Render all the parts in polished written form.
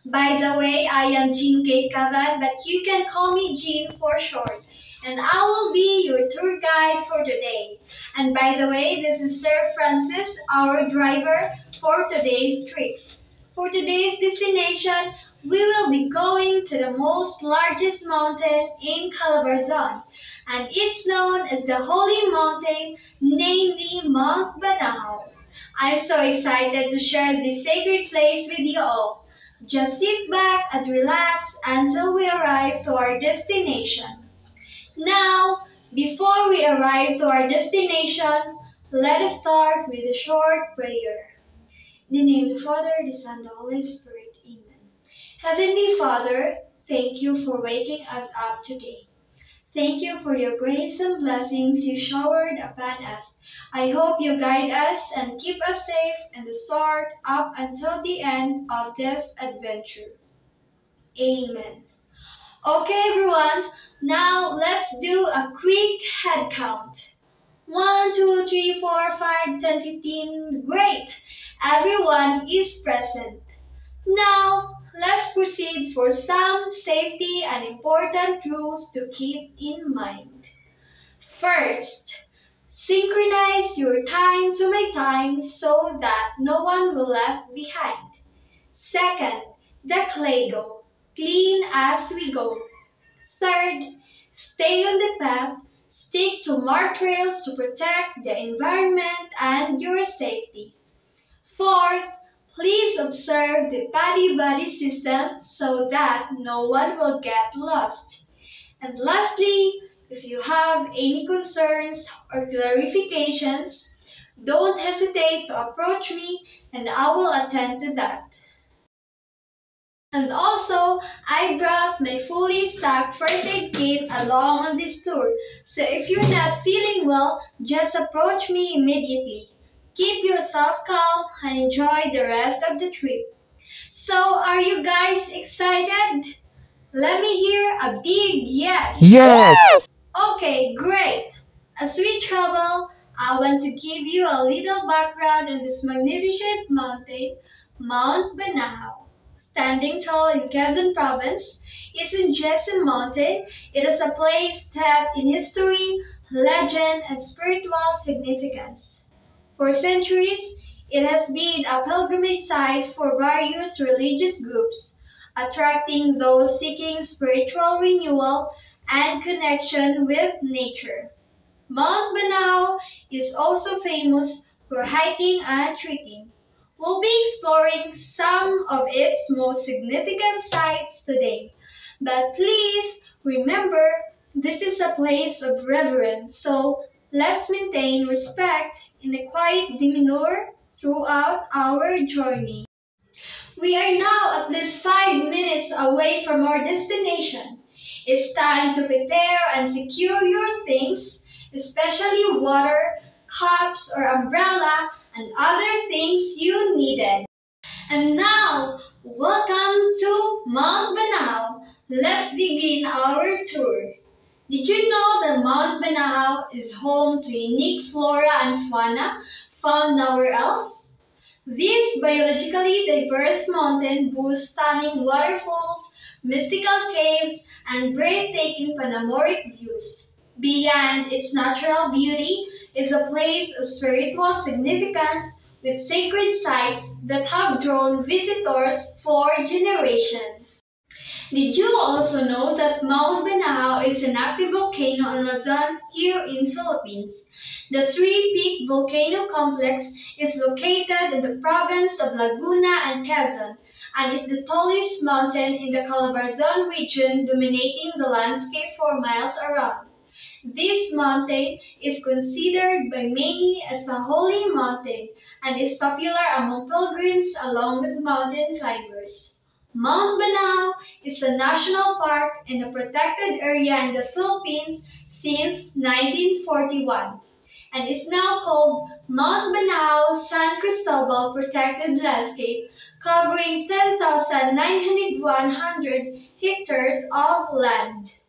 By the way, I am Jean Kate Cavan, but you can call me Jean for short. And I will be your tour guide for today. And by the way, this is Sir Francis, our driver for today's trip. For today's destination, we will be going to the most largest mountain in Calabarzon, and it's known as the Holy Mountain, namely Mount Banahaw. I'm so excited to share this sacred place with you all. Just sit back and relax until we arrive to our destination. Now, before we arrive to our destination, let us start with a short prayer. In the name of the Father, the Son, and the Holy Spirit. Amen. Heavenly Father, thank you for waking us up today. Thank you for your grace and blessings you showered upon us. I hope you guide us and keep us safe in the start up until the end of this adventure. Amen. Okay, everyone, now let's do a quick head count. 1, 2, 3, 4, 5, 10, 15. Great! Everyone is present. Now, let's proceed for some safety and important rules to keep in mind. First, synchronize your time to my time so that no one will left behind. Second, the Claygo. Clean as we go. Third, stay on the path. Stick to marked trails to protect the environment and your safety. Fourth, please observe the buddy-buddy system so that no one will get lost. And lastly, if you have any concerns or clarifications, don't hesitate to approach me and I will attend to that. And also, I brought my fully stocked first aid kit along on this tour, so if you're not feeling well, just approach me immediately. Keep yourself calm and enjoy the rest of the trip. So, are you guys excited? Let me hear a big yes. Yes! Okay, great. As we travel, I want to give you a little background on this magnificent mountain, Mount Banahaw. Standing tall in Quezon Province, it isn't just a mountain, it is a place steeped in history, legend, and spiritual significance. For centuries, it has been a pilgrimage site for various religious groups, attracting those seeking spiritual renewal and connection with nature. Mount Banahaw is also famous for hiking and trekking. We'll be exploring some of its most significant sites today. But please remember, this is a place of reverence, so let's maintain respect in a quiet demeanor throughout our journey. We are now at least 5 minutes away from our destination. It's time to prepare and secure your things, especially water, cups or umbrella, and other things you needed. And now, welcome to Mount Banahaw. Let's begin our tour. Did you know that Mount Banahaw is home to unique flora and fauna found nowhere else? This biologically diverse mountain boasts stunning waterfalls, mystical caves, and breathtaking panoramic views. Beyond its natural beauty is a place of spiritual significance with sacred sites that have drawn visitors for generations. Did you also know that Mount Banahaw is an active volcano on Luzon here in Philippines? The three-peak volcano complex is located in the province of Laguna and Quezon and is the tallest mountain in the Calabarzon region, dominating the landscape for miles around. This mountain is considered by many as a holy mountain and is popular among pilgrims along with mountain climbers. Mount Banahaw is a national park and a protected area in the Philippines since 1941 and is now called Mount Banahaw San Cristobal Protected Landscape, covering 10,901 hectares of land.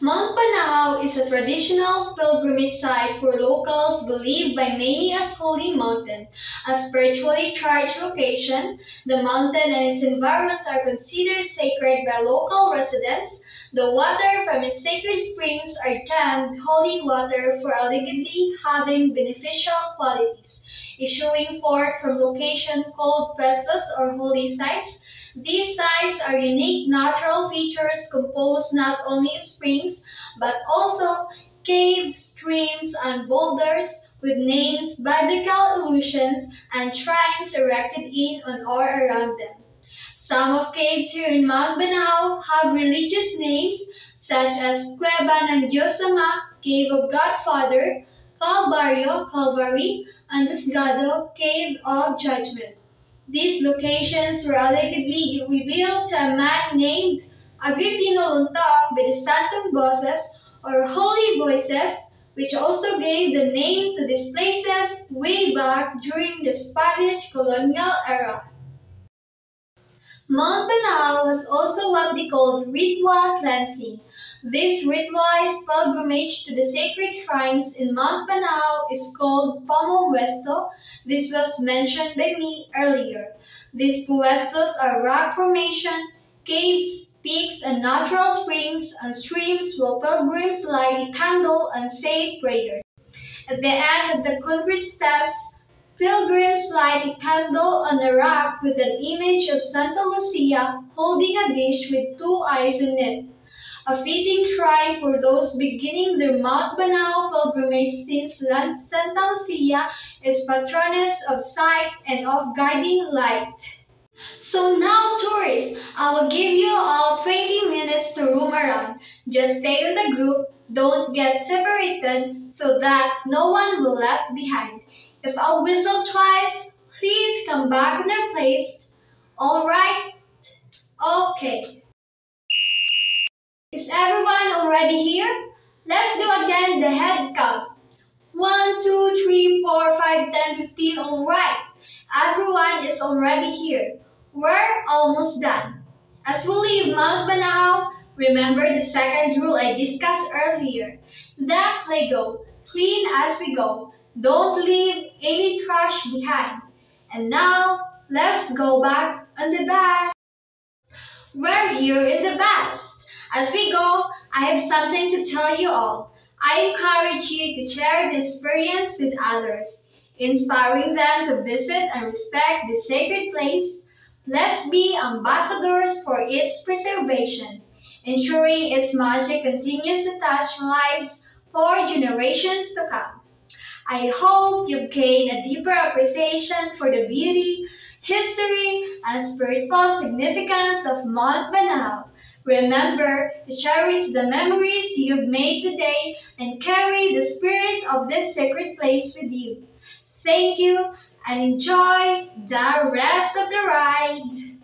Mount Banahaw is a traditional pilgrimage site for locals believed by many as holy mountain. A spiritually charged location, the mountain and its environs are considered sacred by local residents. The water from its sacred springs are termed holy water for allegedly having beneficial qualities. Issuing forth from location called puestos or holy sites, these sites are unique natural features composed not only of springs but also caves, streams, and boulders with names, biblical allusions, and shrines erected in and or around them. Some of caves here in Mount Banahaw have religious names such as Cueva ng Diyos Ama, Cave of Godfather, Calvario, Calvary, and Busgado, Cave of Judgment. These locations were allegedly revealed to a man named Agripino Luntok by the Santum Voces or Holy Voices, which also gave the name to these places way back during the Spanish colonial era. Mount Banahaw has also what they call ritual cleansing. This ritualized pilgrimage to the sacred shrines in Mount Banahaw is called Pumuwesto. This was mentioned by me earlier. These puestos are rock formation, caves, peaks, and natural springs and streams where pilgrims light a candle and say prayers. At the end of the concrete steps, pilgrims light a candle on a rock with an image of Santa Lucia holding a dish with two eyes in it. A fitting shrine for those beginning their Mount Banahaw pilgrimage since Santa Lucia is patroness of sight and of guiding light. So now, tourists, I will give you all 20 minutes to roam around. Just stay with the group, don't get separated so that no one will left behind. If I whistle twice, please come back in their place. Alright? Okay. Is everyone already here? Let's do again the head count. 1, 2, 3, 4, 5, 10, 15. Alright. Everyone is already here. We're almost done. As we leave Mount Banahaw, remember the second rule I discussed earlier. That play go. Clean as we go. Don't leave any trash behind. And now, let's go back on the bus. We're here in the bus. As we go, I have something to tell you all. I encourage you to share the experience with others, inspiring them to visit and respect this sacred place. Let's be ambassadors for its preservation, ensuring its magic continues to touch lives for generations to come. I hope you've gained a deeper appreciation for the beauty, history, and spiritual significance of Mount Banahaw. Remember to cherish the memories you've made today and carry the spirit of this sacred place with you. Thank you and enjoy the rest of the ride.